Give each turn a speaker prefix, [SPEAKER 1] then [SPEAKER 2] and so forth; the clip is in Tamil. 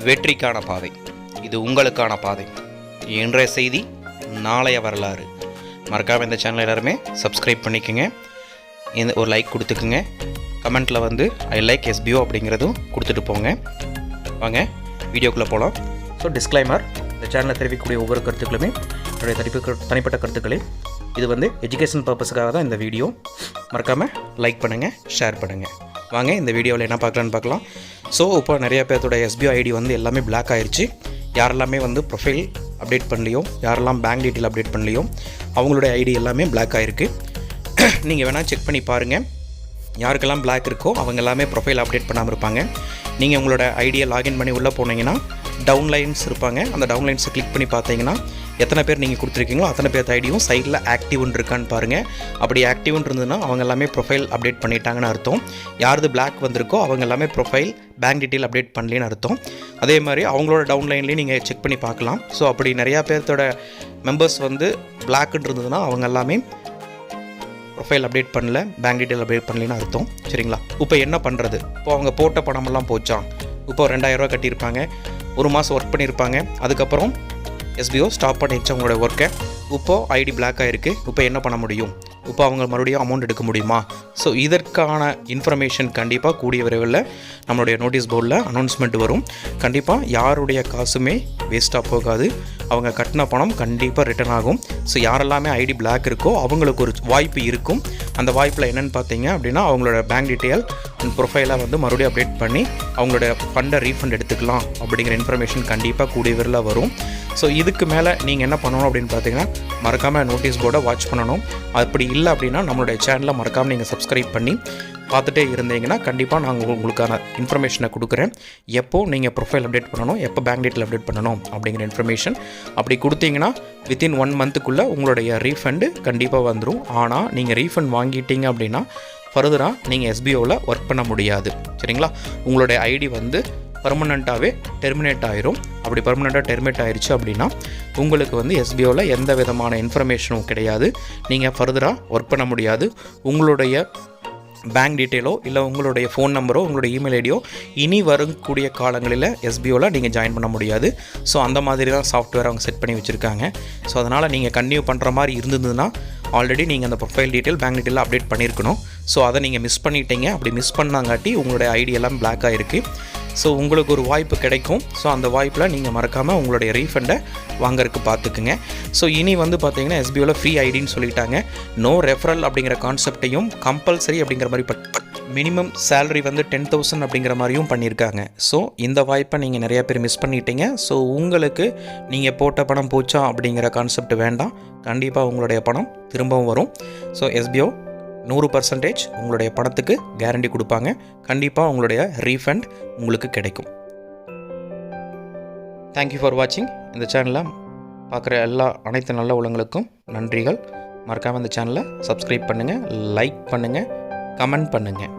[SPEAKER 1] வெற்றிக்கான பாதை. இது உங்களுக்கான பாதை. இன்றைய செய்தி, நாளைய வரலாறு. மறக்காமல் இந்த சேனல் எல்லாருமே சப்ஸ்கிரைப் பண்ணிக்கோங்க. இந்த ஒரு லைக் கொடுத்துக்குங்க. கமெண்ட்டில் வந்து ஐ லைக் SBO அப்படிங்கிறதும் கொடுத்துட்டு போங்க. வாங்க வீடியோக்குள்ளே போகலாம். ஸோ டிஸ்க்ளைமர், இந்த சேனலில் தெரிவிக்கக்கூடிய ஒவ்வொரு கருத்துக்களுமே என்னுடைய தனிப்பட்ட கருத்துக்களே. இது வந்து எஜுகேஷன் பர்பஸுக்காக தான் இந்த வீடியோ. மறக்காமல் லைக் பண்ணுங்கள், ஷேர் பண்ணுங்கள். வாங்க இந்த வீடியோவில் என்ன பார்க்கலான்னு பார்க்கலாம். ஸோ இப்போ நிறைய பேர்த்தோட SBO ஐடி வந்து எல்லாமே பிளாக் ஆயிடுச்சு. யாரெல்லாமே வந்து ப்ரொஃபைல் அப்டேட் பண்ணலையோ, யாரெல்லாம் பேங்க் டீட்டெயில் அப்டேட் பண்ணலையோ அவங்களுடைய ஐடி எல்லாமே பிளாக் ஆகிருக்கு. நீங்கள் வேணால் செக் பண்ணி பாருங்கள். யாருக்கெல்லாம் பிளாக் இருக்கோ அவங்க எல்லாமே ப்ரொஃபைல் அப்டேட் பண்ணாமல் இருப்பாங்க. நீங்கள் உங்களோட ஐடியை லாகின் பண்ணி உள்ளே போனீங்கன்னா டவுன்லைன்ஸ் இருப்பாங்க. அந்த டவுன்லைன்ஸை கிளிக் பண்ணி பார்த்தீங்கன்னா எத்தனை பேர் நீங்கள் கொடுத்துருக்கீங்களோ அத்தனை பேர் ஐடியும் சைடில் ஆக்டிவ்னு இருக்கான்னு பாருங்கள். அப்படி ஆக்டிவ்னு இருந்ததுன்னா அவங்க எல்லாமே ப்ரொஃபைல் அப்டேட் பண்ணிட்டாங்கன்னு அர்த்தம். யாரது பிளாக் வந்திருக்கோ அவங்க எல்லாமே ப்ரொஃபைல் பேங்க் டீட்டெயில் அப்டேட் பண்ணலேன்னு அர்த்தம். அதே மாதிரி அவங்களோட டவுன்லைன்லேயும் நீங்கள் செக் பண்ணி பார்க்கலாம். ஸோ அப்படி நிறையா பேர்த்தோட மெம்பர்ஸ் வந்து பிளாக்னு இருந்ததுன்னா அவங்க எல்லாமே ப்ரொஃபைல் அப்டேட் பண்ணல, பேங்க் டீட்டெயில் அப்டேட் பண்ணலன்னு அர்த்தம். சரிங்களா? இப்போ என்ன பண்ணுறது? இப்போ அவங்க போட்ட பணமெல்லாம் போச்சான். இப்போ 2000 ரூபா கட்டியிருப்பாங்க, 1 மாதம் ஒர்க் பண்ணியிருப்பாங்க. அதுக்கப்புறம் SBO ஸ்டாப் பண்ணிடுச்சு அவங்களோட ஒர்க்கை. இப்போது ஐடி பிளாக் ஆகிருக்கு. இப்போ என்ன பண்ண முடியும்? இப்போ அவங்க மறுபடியும் அமௌண்ட் எடுக்க முடியுமா? ஸோ இதற்கான இன்ஃபர்மேஷன் கண்டிப்பாக கூடிய விரைவில் நம்மளுடைய நோட்டீஸ் போர்டில் அனௌன்ஸ்மெண்ட் வரும். கண்டிப்பாக யாருடைய காசுமே வேஸ்ட்டாக போகாது. அவங்க கட்டின பணம் கண்டிப்பாக ரிட்டர்ன் ஆகும். ஸோ யாரெல்லாமே ஐடி பிளாக் இருக்கோ அவங்களுக்கு ஒரு வாய்ப்பு இருக்கும். அந்த வாய்ப்பில் என்னென்னு பார்த்தீங்க அப்படின்னா அவங்களோட பேங்க் டீட்டெயில் அண்ட் ப்ரொஃபைலை வந்து மறுபடியும் அப்டேட் பண்ணி அவங்களோட ஃபண்டை ரீஃபண்ட் எடுத்துக்கலாம் அப்படிங்கிற இன்ஃபர்மேஷன் கண்டிப்பாக கூடிய விரைவில் வரும். ஸோ இதுக்கு மேலே நீங்கள் என்ன பண்ணணும் அப்படின்னு பார்த்தீங்கன்னா மறக்காமல் நோட்டீஸ் போர்டை வாட்ச் பண்ணணும். அப்படி இல்லை அப்படின்னா நம்மளுடைய சேனலை மறக்காமல் நீங்கள் சப்ஸ்கிரைப் பண்ணி பார்த்துட்டே இருந்தீங்கன்னா கண்டிப்பாக நாங்கள் உங்களுக்கான இன்ஃபர்மேஷனை கொடுக்குறேன். எப்போ நீங்கள் ப்ரொஃபைல் அப்டேட் பண்ணணும், எப்போ பேங்க் டீட்டெயில் அப்டேட் பண்ணணும் அப்படிங்கிற இன்ஃபர்மேஷன் அப்படி கொடுத்தீங்கன்னா வித்தின் 1 மந்த்துக்குள்ளே உங்களுடைய ரீஃபண்டு கண்டிப்பாக வந்துடும். ஆனால் நீங்கள் ரீஃபண்ட் வாங்கிட்டீங்க அப்படின்னா ஃபர்தராக நீங்கள் SBOவில் ஒர்க் பண்ண முடியாது. சரிங்களா? உங்களுடைய ஐடி வந்து பர்மனெண்ட்டாகவே டெர்மினேட் ஆயிரும். அப்படி பர்மனெண்ட்டாக டெர்மினேட் ஆயிடுச்சு அப்படின்னா உங்களுக்கு வந்து SBOவில் எந்த விதமான இன்ஃபர்மேஷனும் கிடையாது. நீங்கள் ஃபர்தராக ஒர்க் பண்ண முடியாது. உங்களுடைய பேங்க் டீட்டெயிலோ இல்லை உங்களுடைய ஃபோன் நம்பரோ உங்களுடைய இமெயில் ஐடியோ இனி வரக்கூடிய காலங்களில் SBOவில் நீங்கள் ஜாயின் பண்ண முடியாது. ஸோ அந்த மாதிரி தான் சாஃப்ட்வேர் அவங்க செட் பண்ணி வச்சுருக்காங்க. ஸோ அதனால் நீங்கள் கன்டினியூ பண்ணுற மாதிரி இருந்ததுன்னா ஆல்ரெடி நீங்கள் அந்த profile detail bank detail update பண்ணியிருக்கணும். ஸோ அதை நீங்கள் மிஸ் பண்ணிட்டீங்க. அப்படி மிஸ் பண்ணாங்காட்டி உங்களுடைய ஐடி எல்லாம் பிளாக் ஆகிருக்கு. ஸோ உங்களுக்கு ஒரு வாய்ப்பு கிடைக்கும். ஸோ அந்த வாய்ப்பில் நீங்கள் மறக்காமல் உங்களுடைய ரீஃபண்டை வாங்கறதுக்கு பார்த்துக்குங்க. ஸோ இனி வந்து பார்த்தீங்கன்னா SBOவில் ஃப்ரீ ஐடின்னு சொல்லிட்டாங்க. நோ ரெஃபரல் அப்படிங்கிற கான்செப்டையும் கம்பல்சரி அப்படிங்கிற மாதிரி மினிமம் சேலரி வந்து 10,000 அப்படிங்கிற மாதிரியும் பண்ணியிருக்காங்க. ஸோ இந்த வாய்ப்பை நீங்கள் நிறைய பேர் மிஸ் பண்ணிட்டீங்க. ஸோ உங்களுக்கு நீங்கள் போட்ட பணம் போச்சா அப்படிங்கிற கான்செப்ட் வேண்டாம். கண்டிப்பாக உங்களுடைய பணம் திரும்பவும் வரும். ஸோ SBO 100% உங்களுடைய பணத்துக்கு கேரண்டி கொடுப்பாங்க. கண்டிப்பாக உங்களுடைய ரீஃபண்ட் உங்களுக்கு கிடைக்கும். தேங்க்யூ ஃபார் வாட்சிங். இந்த சேனலை பார்க்குற அனைத்து நல்ல உள்ளங்களுக்கும் நன்றிகள். மறக்காமல் இந்த சேனலை சப்ஸ்கிரைப் பண்ணுங்கள், லைக் பண்ணுங்கள், கமெண்ட் பண்ணுங்கள்.